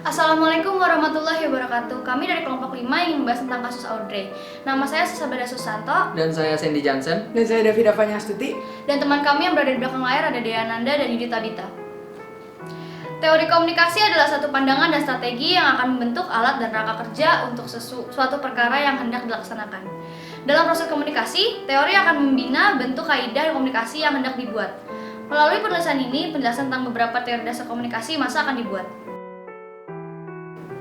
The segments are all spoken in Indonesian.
Assalamualaikum warahmatullahi wabarakatuh. Kami dari kelompok 5 ingin membahas tentang kasus Audrey. Nama saya Susabeda Susanto. Dan saya Sandy Johnson. Dan saya Davida Vanyastuti. Dan teman kami yang berada di belakang layar ada Dea Nanda dan Yudi Tabita. Teori komunikasi adalah satu pandangan dan strategi yang akan membentuk alat dan rangka kerja untuk suatu perkara yang hendak dilaksanakan. Dalam proses komunikasi, teori akan membina bentuk kaidah komunikasi yang hendak dibuat. Melalui penulisan ini, penjelasan tentang beberapa teori dasar komunikasi masa akan dibuat.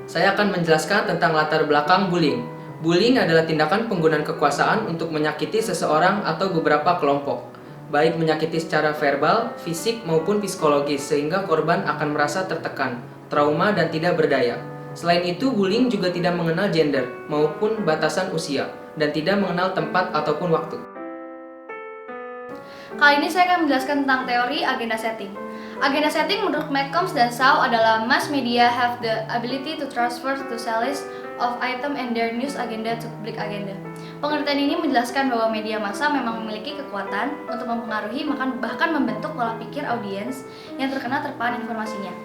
Saya akan menjelaskan tentang latar belakang bullying. Bullying adalah tindakan penggunaan kekuasaan untuk menyakiti seseorang atau beberapa kelompok, baik menyakiti secara verbal, fisik, maupun psikologis, sehingga korban akan merasa tertekan, trauma, dan tidak berdaya. Selain itu, bullying juga tidak mengenal gender maupun batasan usia, dan tidak mengenal tempat ataupun waktu. Kali ini saya akan menjelaskan tentang teori agenda setting. Agenda setting menurut McCombs dan Shaw adalah mass media have the ability to transfer to list of item and their news agenda to public agenda. Pengertian ini menjelaskan bahwa media massa memang memiliki kekuatan untuk mempengaruhi bahkan membentuk pola pikir audiens yang terkena terpaan informasinya.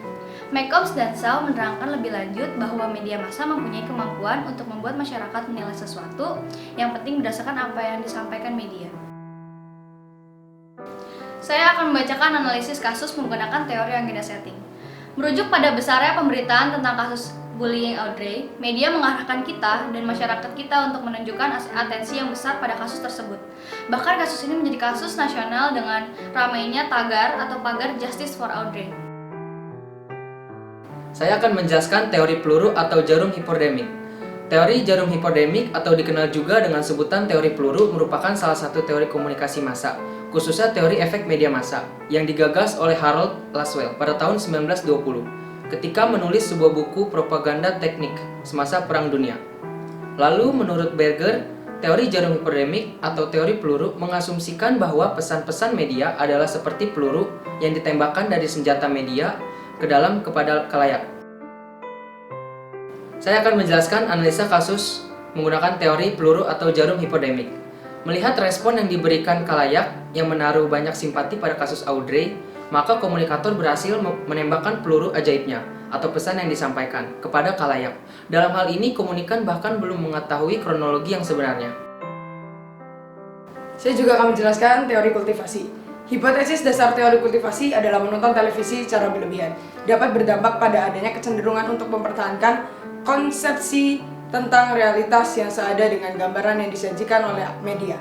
McCombs dan Shaw menerangkan lebih lanjut bahwa media massa mempunyai kemampuan untuk membuat masyarakat menilai sesuatu yang penting berdasarkan apa yang disampaikan media. Saya akan membacakan analisis kasus menggunakan teori agenda setting. Merujuk pada besarnya pemberitaan tentang kasus bullying Audrey, media mengarahkan kita dan masyarakat kita untuk menunjukkan atensi yang besar pada kasus tersebut. Bahkan kasus ini menjadi kasus nasional dengan ramainya tagar atau pagar Justice for Audrey. Saya akan menjelaskan teori peluru atau jarum hipodemik. Teori jarum hipodemik atau dikenal juga dengan sebutan teori peluru merupakan salah satu teori komunikasi massa, khususnya teori efek media massa, yang digagas oleh Harold Laswell pada tahun 1920 ketika menulis sebuah buku propaganda teknik semasa Perang Dunia. Lalu menurut Berger, teori jarum hipodemik atau teori peluru mengasumsikan bahwa pesan-pesan media adalah seperti peluru yang ditembakkan dari senjata media kepada khalayak. Saya akan menjelaskan analisa kasus menggunakan teori peluru atau jarum hipodemik. Melihat respon yang diberikan khalayak yang menaruh banyak simpati pada kasus Audrey, maka komunikator berhasil menembakkan peluru ajaibnya atau pesan yang disampaikan kepada khalayak. Dalam hal ini, komunikan bahkan belum mengetahui kronologi yang sebenarnya. Saya juga akan menjelaskan teori kultivasi. Hipotesis dasar teori kultivasi adalah menonton televisi secara berlebihan dapat berdampak pada adanya kecenderungan untuk mempertahankan konsepsi tentang realitas yang seada dengan gambaran yang disajikan oleh media.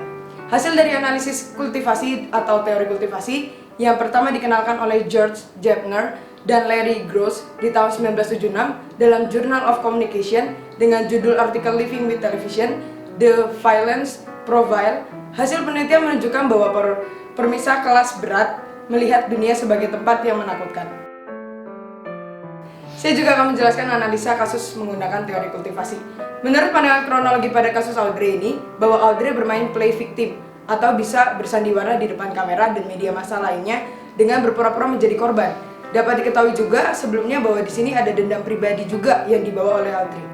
Hasil dari analisis kultivasi atau teori kultivasi yang pertama dikenalkan oleh George Jepner dan Larry Gross di tahun 1976 dalam Journal of Communication dengan judul artikel Living with Television, The Violence Profile. Hasil penelitian menunjukkan bahwa permisah kelas berat melihat dunia sebagai tempat yang menakutkan. Saya juga akan menjelaskan analisa kasus menggunakan teori kultivasi. Menurut pandangan kronologi pada kasus Audrey ini, bahwa Audrey bermain play victim atau bisa bersandiwara di depan kamera dan media massa lainnya dengan berpura-pura menjadi korban. Dapat diketahui juga sebelumnya bahwa di sini ada dendam pribadi juga yang dibawa oleh Audrey.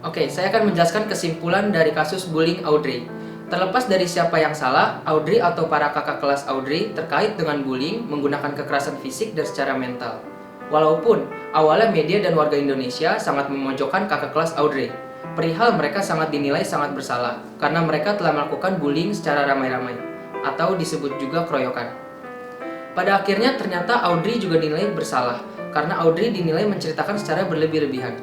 Oke, saya akan menjelaskan kesimpulan dari kasus bullying Audrey. Terlepas dari siapa yang salah, Audrey atau para kakak kelas Audrey terkait dengan bullying menggunakan kekerasan fisik dan secara mental. Walaupun awalnya media dan warga Indonesia sangat memojokkan kakak kelas Audrey, perihal mereka sangat dinilai sangat bersalah karena mereka telah melakukan bullying secara ramai-ramai atau disebut juga keroyokan. Pada akhirnya ternyata Audrey juga dinilai bersalah karena Audrey dinilai menceritakan secara berlebih-lebihan.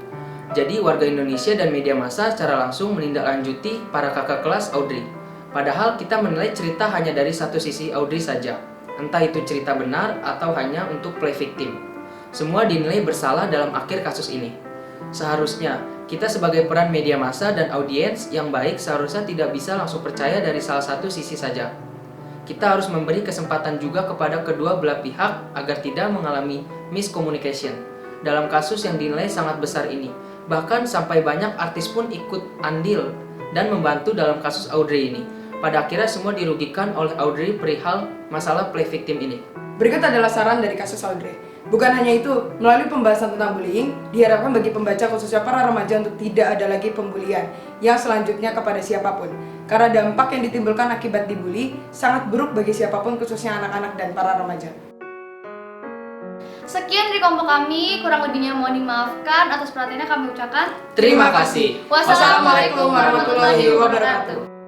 Jadi warga Indonesia dan media massa secara langsung menindaklanjuti para kakak kelas Audrey. Padahal kita menilai cerita hanya dari satu sisi Audrey saja, entah itu cerita benar atau hanya untuk play victim. Semua dinilai bersalah dalam akhir kasus ini. Seharusnya, kita sebagai peran media massa dan audiens yang baik seharusnya tidak bisa langsung percaya dari salah satu sisi saja. Kita harus memberi kesempatan juga kepada kedua belah pihak agar tidak mengalami miscommunication dalam kasus yang dinilai sangat besar ini. Bahkan sampai banyak artis pun ikut andil dan membantu dalam kasus Audrey ini. Pada akhirnya semua dirugikan oleh Audrey perihal masalah play victim ini. Berikut adalah saran dari kasus Audrey. Bukan hanya itu, melalui pembahasan tentang bullying, diharapkan bagi pembaca khususnya para remaja untuk tidak ada lagi pembulian yang selanjutnya kepada siapapun. Karena dampak yang ditimbulkan akibat dibully sangat buruk bagi siapapun khususnya anak-anak dan para remaja. Sekian dari kelompok kami, kurang lebihnya mohon dimaafkan. Atas perhatiannya kami ucapkan Terima kasih. wassalamualaikum warahmatullahi wabarakatuh.